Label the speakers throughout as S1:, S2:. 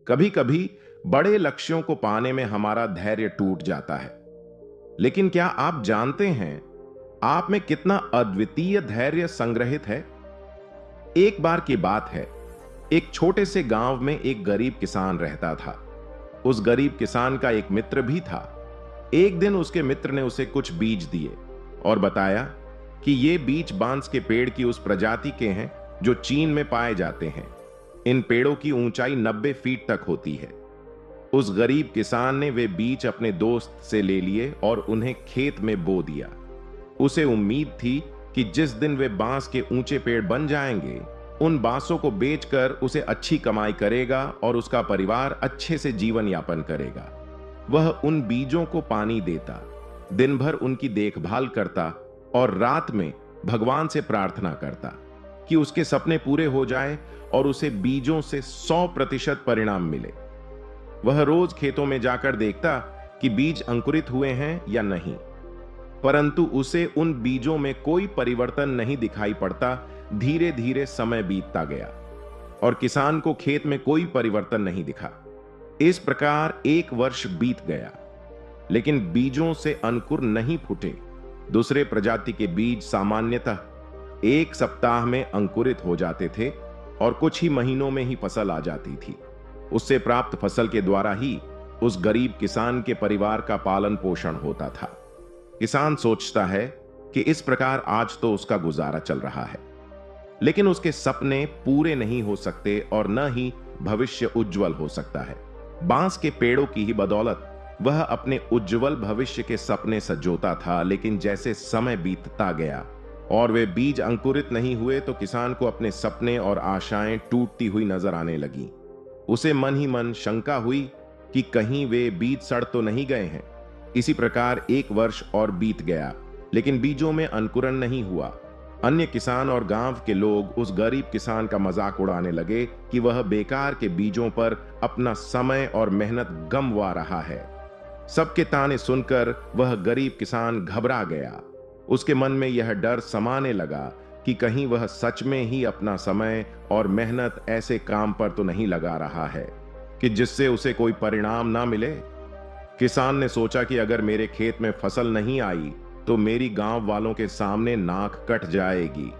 S1: कभी कभी बड़े लक्ष्यों को पाने में हमारा धैर्य टूट जाता है, लेकिन क्या आप जानते हैं आप में कितना अद्वितीय धैर्य संग्रहित है? एक बार की बात है, एक छोटे से गांव में एक गरीब किसान रहता था। उस गरीब किसान का एक मित्र भी था। एक दिन उसके मित्र ने उसे कुछ बीज दिए और बताया कि ये बीज बांस के पेड़ की उस प्रजाति के हैं जो चीन में पाए जाते हैं। इन पेड़ों की ऊंचाई 90 फीट तक होती है। उस गरीब किसान ने वे बीज अपने दोस्त से ले लिए और उन्हें खेत में बो दिया। उसे उम्मीद थी कि जिस दिन वे बांस के ऊंचे पेड़ बन जाएंगे, उन बांसों को बेचकर उसे अच्छी कमाई करेगा और उसका परिवार अच्छे से जीवन यापन करेगा। वह उन बीजों को पानी देता, दिन भर उनकी देखभाल करता और रात में भगवान से प्रार्थना करता कि उसके सपने पूरे हो जाएं और उसे बीजों से 100% परिणाम मिले। वह रोज खेतों में जाकर देखता कि बीज अंकुरित हुए हैं या नहीं, परंतु उसे उन बीजों में कोई परिवर्तन नहीं दिखाई पड़ता। धीरे धीरे समय बीतता गया और किसान को खेत में कोई परिवर्तन नहीं दिखा। इस प्रकार 1 वर्ष बीत गया, लेकिन बीजों से अंकुर नहीं फूटे। दूसरे प्रजाति के बीज सामान्यतः 1 सप्ताह में अंकुरित हो जाते थे और कुछ ही महीनों में ही फसल आ जाती थी। उससे प्राप्त फसल के द्वारा ही उस गरीब किसान के परिवार का पालन पोषण होता था। किसान सोचता है कि इस प्रकार आज तो उसका गुजारा चल रहा है, लेकिन उसके सपने पूरे नहीं हो सकते और न ही भविष्य उज्जवल हो सकता है। बांस के पेड़ों की ही बदौलत वह अपने उज्जवल भविष्य के सपने सजोता था, लेकिन जैसे समय बीतता गया और वे बीज अंकुरित नहीं हुए तो किसान को अपने सपने और आशाएं टूटती हुई नजर आने लगी। उसे मन ही मन शंका हुई कि कहीं वे बीज सड़ तो नहीं गए हैं। इसी प्रकार 1 वर्ष और बीत गया, लेकिन बीजों में अंकुरण नहीं हुआ। अन्य किसान और गांव के लोग उस गरीब किसान का मजाक उड़ाने लगे कि वह बेकार के बीजों पर अपना समय और मेहनत गंवा रहा है। सबके ताने सुनकर वह गरीब किसान घबरा गया। उसके मन में यह डर समाने लगा कि कहीं वह सच में ही अपना समय और मेहनत ऐसे काम पर तो नहीं लगा रहा है कि जिससे उसे कोई परिणाम ना मिले। किसान ने सोचा कि अगर मेरे खेत में फसल नहीं आई तो मेरी गांव वालों के सामने नाक कट जाएगी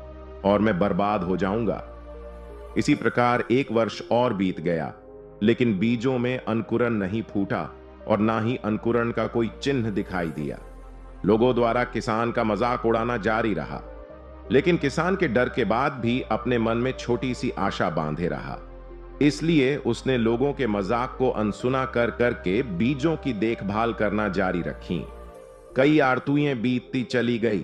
S1: और मैं बर्बाद हो जाऊंगा। इसी प्रकार 1 वर्ष और बीत गया, लेकिन बीजों में अंकुरण नहीं फूटा और ना ही अंकुरण का कोई चिन्ह दिखाई दिया। लोगों द्वारा किसान का मजाक उड़ाना जारी रहा, लेकिन किसान के डर के बाद भी अपने मन में छोटी सी आशा बांधे रहा। इसलिए उसने लोगों के मजाक को अनसुना कर करके बीजों की देखभाल करना जारी रखी। कई आरतुएं बीतती चली गई।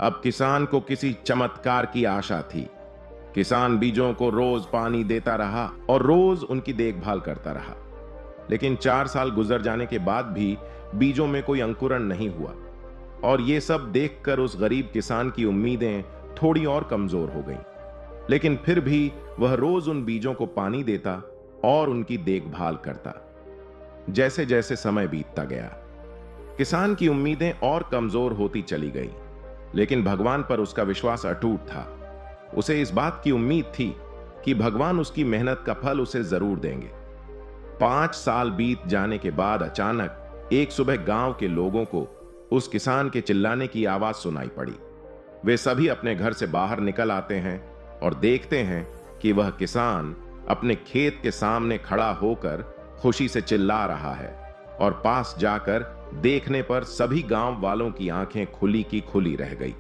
S1: अब किसान को किसी चमत्कार की आशा थी। किसान बीजों को रोज पानी देता रहा और रोज उनकी देखभाल करता रहा, लेकिन 4 साल गुजर जाने के बाद भी बीजों में कोई अंकुरण नहीं हुआ और ये सब देखकर उस गरीब किसान की उम्मीदें थोड़ी और कमजोर हो गईं। लेकिन फिर भी वह रोज उन बीजों को पानी देता और उनकी देखभाल करता। जैसे जैसे समय बीतता गया, किसान की उम्मीदें और कमजोर होती चली गई, लेकिन भगवान पर उसका विश्वास अटूट था। उसे इस बात की उम्मीद थी कि भगवान उसकी मेहनत का फल उसे जरूर देंगे। 5 साल बीत जाने के बाद अचानक एक सुबह गांव के लोगों को उस किसान के चिल्लाने की आवाज सुनाई पड़ी। वे सभी अपने घर से बाहर निकल आते हैं और देखते हैं कि वह किसान अपने खेत के सामने खड़ा होकर खुशी से चिल्ला रहा है और पास जाकर देखने पर सभी गांव वालों की आंखें खुली की खुली रह गई।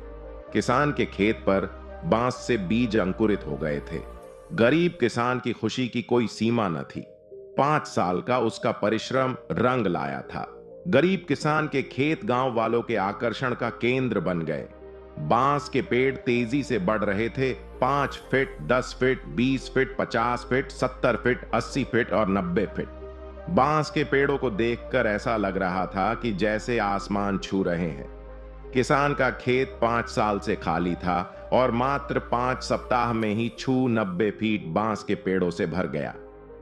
S1: किसान के खेत पर बांस से बीज अंकुरित हो गए थे। गरीब किसान की खुशी की कोई सीमा न थी। 5 साल का उसका परिश्रम रंग लाया था। गरीब किसान के खेत गांव वालों के आकर्षण का केंद्र बन गए। बांस के पेड़ तेजी से बढ़ रहे थे। 5 feet, 10 feet, 20 feet, 50 feet, 70 feet, 80 feet और 90 फीट। बांस के पेड़ों को देखकर ऐसा लग रहा था कि जैसे आसमान छू रहे हैं। किसान का खेत 5 साल से खाली था और मात्र 5 सप्ताह में ही 90 फीट बांस के पेड़ों से भर गया।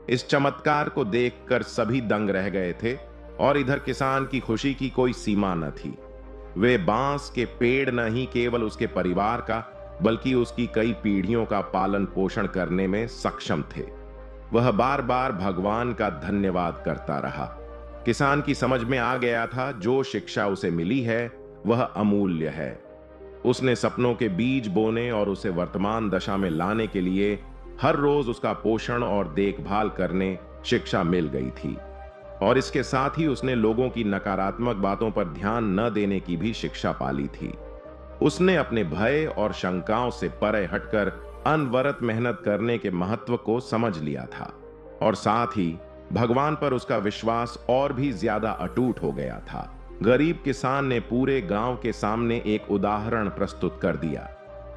S1: इस चमत्कार को देखकर सभी दंग रह गए थे और इधर किसान की खुशी की कोई सीमा न थी। वे बांस के पेड़ न ही केवल उसके परिवार का बल्कि उसकी कई पीढ़ियों का पालन पोषण करने में सक्षम थे। वह बार बार भगवान का धन्यवाद करता रहा। किसान की समझ में आ गया था जो शिक्षा उसे मिली है वह अमूल्य है। उसने सपनों के बीज बोने और उसे वर्तमान दशा में लाने के लिए हर रोज उसका पोषण और देखभाल करने शिक्षा मिल गई थी। और इसके साथ ही उसने लोगों की नकारात्मक बातों पर ध्यान न देने की भी शिक्षा पाली थी। उसने अपने भय और शंकाओं से परे हटकर अनवरत मेहनत करने के महत्व को समझ लिया था। और साथ ही भगवान पर उसका विश्वास और भी ज्यादा अटूट हो गया था। गरीब किसान ने पूरे गांव के सामने एक उदाहरण प्रस्तुत कर दिया,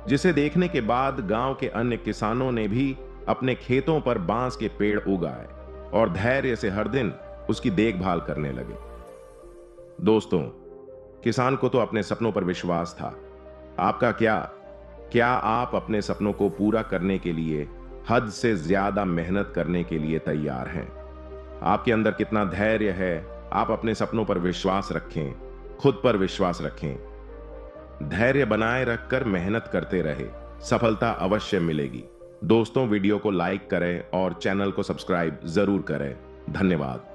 S1: जिसे देखने के बाद गांव के अन्य किसानों ने भी अपने खेतों पर बांस के पेड़ उगाए और धैर्य से हर दिन उसकी देखभाल करने लगे। दोस्तों, किसान को तो अपने सपनों पर विश्वास था। आपका क्या आप अपने सपनों को पूरा करने के लिए हद से ज्यादा मेहनत करने के लिए तैयार हैं? आपके अंदर कितना धैर्य है? आप अपने सपनों पर विश्वास रखें, खुद पर विश्वास रखें, धैर्य बनाए रखकर मेहनत करते रहे, सफलता अवश्य मिलेगी। दोस्तों, वीडियो को लाइक करें और चैनल को सब्सक्राइब जरूर करें। धन्यवाद।